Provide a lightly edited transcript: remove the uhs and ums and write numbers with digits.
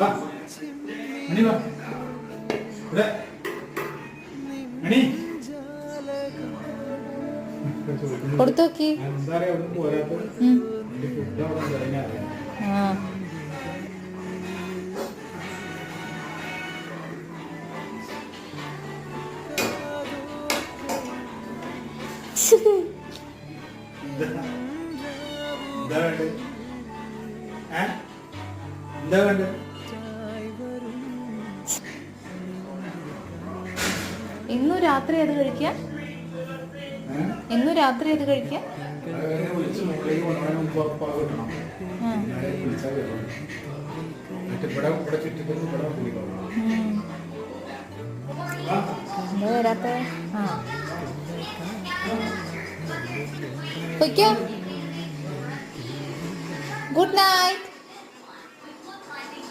വാ മണി വാ ഇവിടെ മണി കൊടുത്തു നോക്കി. എന്താ പറയാ ഒന്നും പോരാത്ത ഫുഡ് അവിടെ കഴിഞ്ഞറിയാം. എന്താ വേണ്ടത്? എന്താ വേണ്ടത്? ഇന്നു രാത്രി അത് കഴിക്കാം. ഇന്നു രാത്രി അത് കഴിക്കാം. വിളിച്ച് മുകളിലേക്ക് കൊണ്ടുപോകാൻ മുമ്പ് ഉറപ്പാകെ കിട്ടണം. വിളിച്ചാൽ കേട്ടോ. എന്നിട്ട് ഇവിടെ ചുറ്റിട്ട് ഇവിടെ കുടിക്കണം. എന്താ വരാത്ത? പൊയ്ക്കോ. Good night.